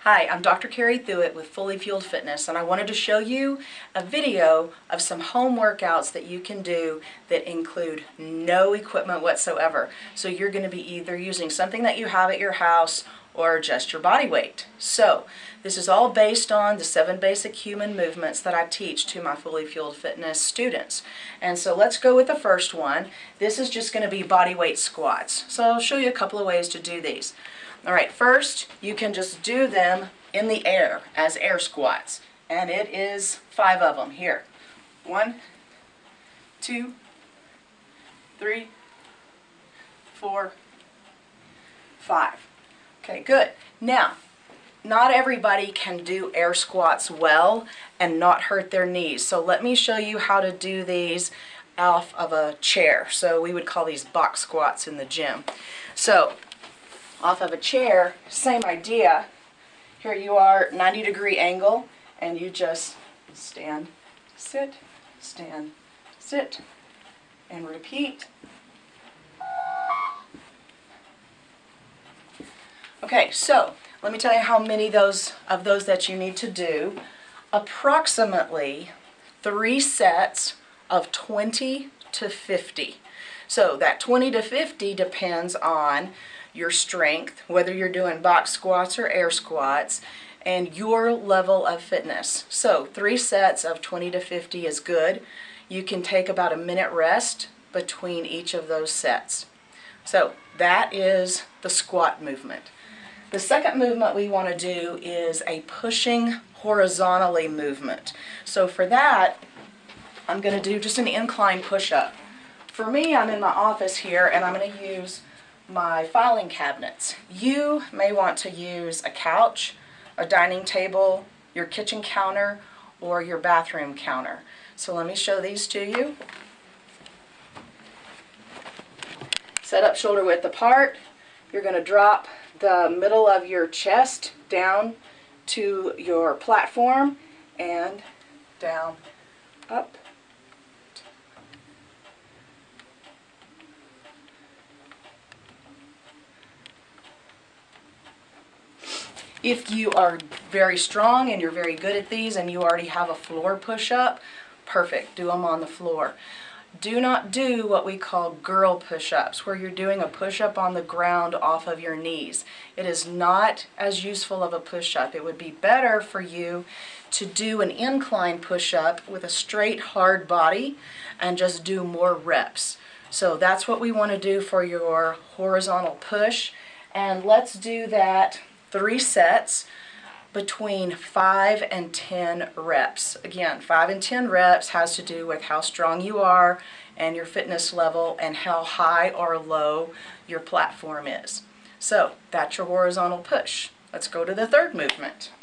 Hi, I'm Dr. Carrie Thuitt with Fully Fueled Fitness, and I wanted to show you a video of some home workouts that you can do that include no equipment whatsoever. So you're going to be either using something that you have at your house or just your body weight. So this is all based on the 7 basic human movements that I teach to my Fully Fueled Fitness students. And so let's go with the first one. This is just going to be body weight squats. So I'll show you a couple of ways to do these. All right, first you can just do them in the air as air squats, and it is 5 of them here. 1, 2, 3, 4, 5. Okay, good. Now, not everybody can do air squats well and not hurt their knees. So let me show you how to do these off of a chair. So we would call these box squats in the gym. So off of a chair, same idea. Here you are, 90-degree angle, and you just stand, sit, and repeat. Okay, so let me tell you how many of those that you need to do. Approximately 3 sets of 20 to 50. So that 20 to 50 depends on your strength, whether you're doing box squats or air squats, and your level of fitness. So 3 sets of 20 to 50 is good. You can take about a minute rest between each of those sets. So that is the squat movement. The second movement we want to do is a pushing horizontally movement. So for that, I'm going to do just an incline push-up. For me, I'm in my office here, and I'm going to use my filing cabinets. You may want to use a couch, a dining table, your kitchen counter, or your bathroom counter. So let me show these to you. Set up shoulder width apart. You're going to drop the middle of your chest down to your platform and down, up. If you are very strong and you're very good at these and you already have a floor push-up, perfect, do them on the floor. Do not do what we call girl push-ups, where you're doing a push-up on the ground off of your knees. It is not as useful of a push-up. It would be better for you to do an incline push-up with a straight, hard body and just do more reps. So that's what we want to do for your horizontal push, and let's do that 3 sets between 5 and 10 reps. Again, 5 and 10 reps has to do with how strong you are and your fitness level and how high or low your platform is. So that's your horizontal push. Let's go to the third movement.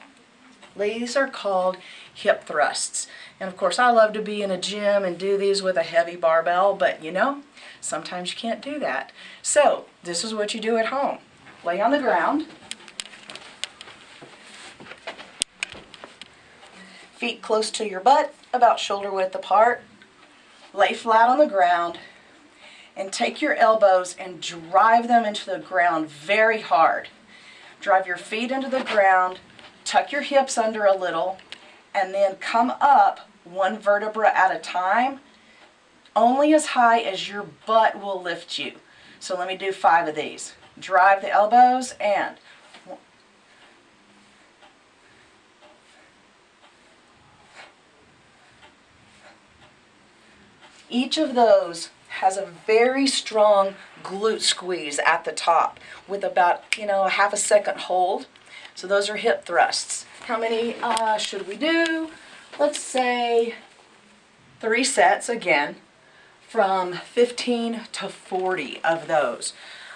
These are called hip thrusts. And of course, I love to be in a gym and do these with a heavy barbell, but you know, sometimes you can't do that. So this is what you do at home. Lay on the ground. Feet close to your butt, about shoulder width apart. Lay flat on the ground and take your elbows and drive them into the ground very hard. Drive your feet into the ground, tuck your hips under a little, and then come up 1 vertebra at a time, only as high as your butt will lift you. So let me do 5 of these. Drive the elbows and each of those has a very strong glute squeeze at the top with about, a half a second hold. So those are hip thrusts. How many should we do? Let's say 3 sets again, from 15 to 40 of those.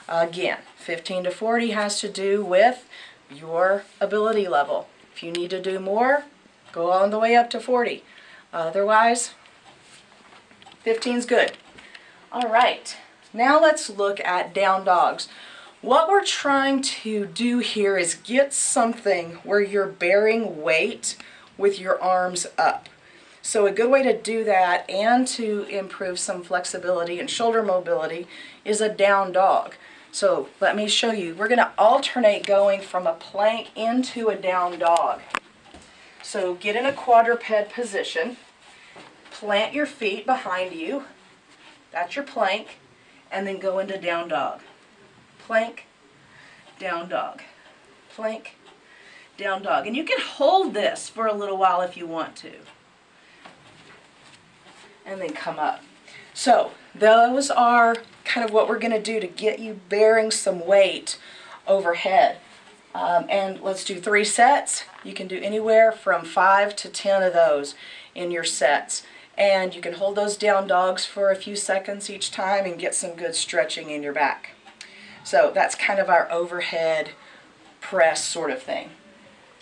Again, 15 to 40 has to do with your ability level. If you need to do more, go all the way up to 40. Otherwise, 15 is good. All right, now let's look at down dogs. What we're trying to do here is get something where you're bearing weight with your arms up. So a good way to do that and to improve some flexibility and shoulder mobility is a down dog. So let me show you. We're going to alternate going from a plank into a down dog. So get in a quadruped position, plant your feet behind you, that's your plank, and then go into down dog. Plank, down dog, plank, down dog. And you can hold this for a little while if you want to. And then come up. So those are kind of what we're going to do to get you bearing some weight overhead. And let's do 3 sets. You can do anywhere from 5 to 10 of those in your sets. And you can hold those down dogs for a few seconds each time and get some good stretching in your back. So that's kind of our overhead press sort of thing.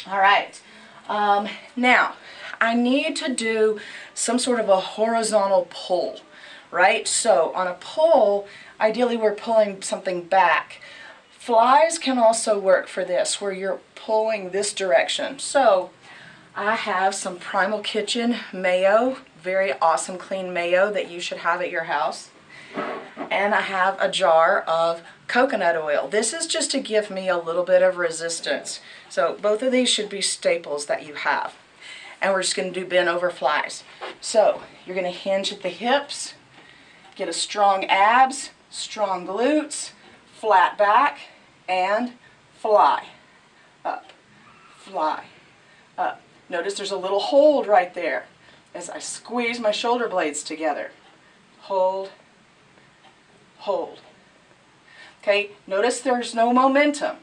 All right. Now, I need to do some sort of a horizontal pull, right? So on a pull, ideally we're pulling something back. Flies can also work for this, where you're pulling this direction. So I have some Primal Kitchen mayo, very awesome clean mayo that you should have at your house. And I have a jar of coconut oil. This is just to give me a little bit of resistance. So both of these should be staples that you have. And we're just going to do bent over flies. So you're going to hinge at the hips, get a strong abs, strong glutes, flat back, and fly, up, fly, up. Notice there's a little hold right there as I squeeze my shoulder blades together. Hold, hold. Okay, notice there's no momentum.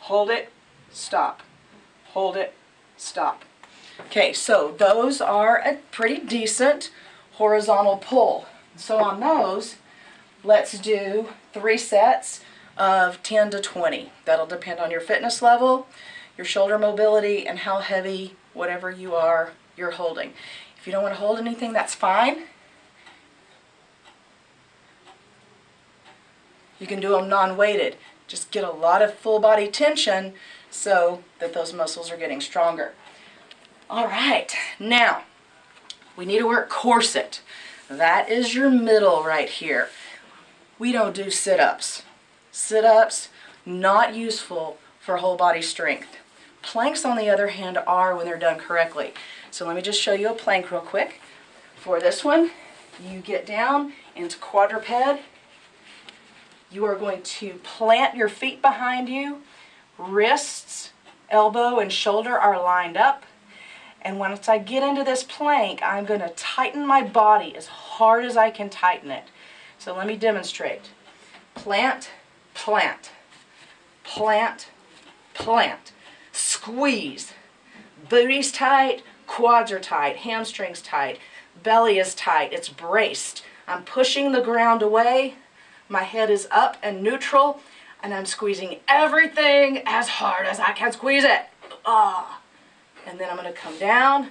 Hold it, stop. Hold it, stop. Okay, so those are a pretty decent horizontal pull. So on those, let's do 3 sets of 10 to 20. That'll depend on your fitness level, your shoulder mobility, and how heavy whatever you're holding. If you don't want to hold anything, that's fine. You can do them non-weighted. Just get a lot of full body tension so that those muscles are getting stronger. All right, now we need to work corset. That is your middle right here. We don't do sit-ups. Sit-ups, not useful for whole body strength. Planks, on the other hand, are when they're done correctly. So let me just show you a plank real quick. For this one, you get down into quadruped. You are going to plant your feet behind you. Wrists, elbow, and shoulder are lined up. And once I get into this plank, I'm going to tighten my body as hard as I can tighten it. So let me demonstrate. Plant, plant, plant, plant. Squeeze. Booty's tight, quads are tight, hamstrings tight, belly is tight, it's braced. I'm pushing the ground away, my head is up and neutral, and I'm squeezing everything as hard as I can squeeze it. And then I'm going to come down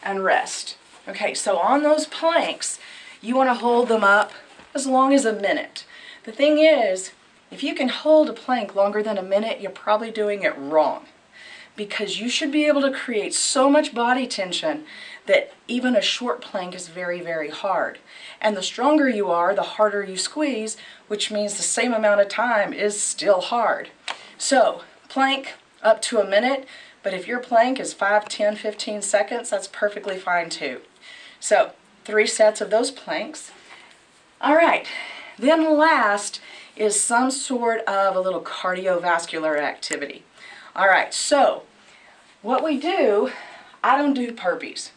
and rest. Okay, so on those planks, you want to hold them up as long as a minute. The thing is, if you can hold a plank longer than a minute, you're probably doing it wrong. Because you should be able to create so much body tension that even a short plank is very, very hard. And the stronger you are, the harder you squeeze, which means the same amount of time is still hard. So, plank up to a minute, but if your plank is 5, 10, 15 seconds, that's perfectly fine too. So, 3 sets of those planks. All right, then last is some sort of a little cardiovascular activity. All right, so what we do, I don't do burpees.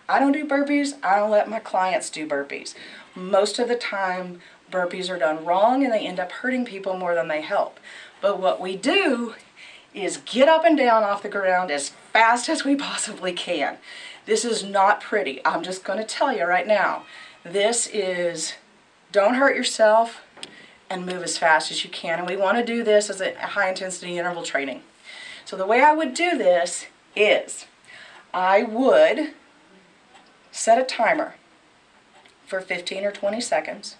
I don't let my clients do burpees. Most of the time, burpees are done wrong and they end up hurting people more than they help. But what we do is get up and down off the ground as fast as we possibly can. This is not pretty. I'm just going to tell you right now. This is, don't hurt yourself and move as fast as you can. And we want to do this as a high intensity interval training. So the way I would do this is I would set a timer for 15 or 20 seconds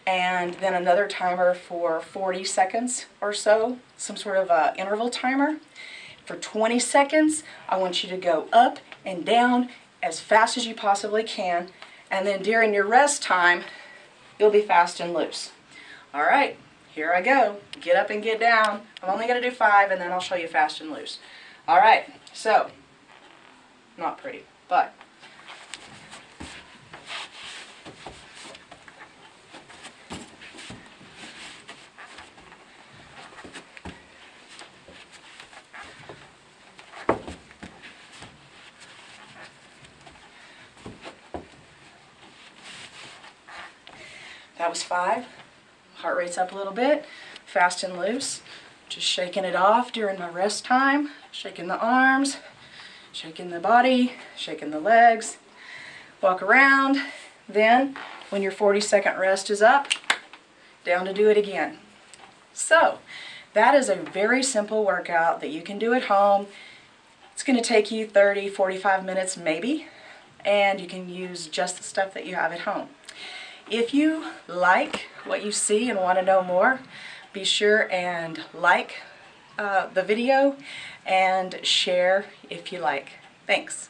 and then another timer for 40 seconds or so, some sort of a interval timer. For 20 seconds, I want you to go up and down as fast as you possibly can, and then during your rest time, you'll be fast and loose. All right, here I go. Get up and get down. I'm only going to do 5 and then I'll show you fast and loose. All right, so, not pretty, but that was 5. Heart rate's up a little bit. Fast and loose. Just shaking it off during my rest time. Shaking the arms, shaking the body, shaking the legs. Walk around. Then, when your 40-second rest is up, down to do it again. So, that is a very simple workout that you can do at home. It's going to take you 30, 45 minutes maybe, and you can use just the stuff that you have at home. If you like what you see and want to know more, be sure and like the video and share if you like. Thanks.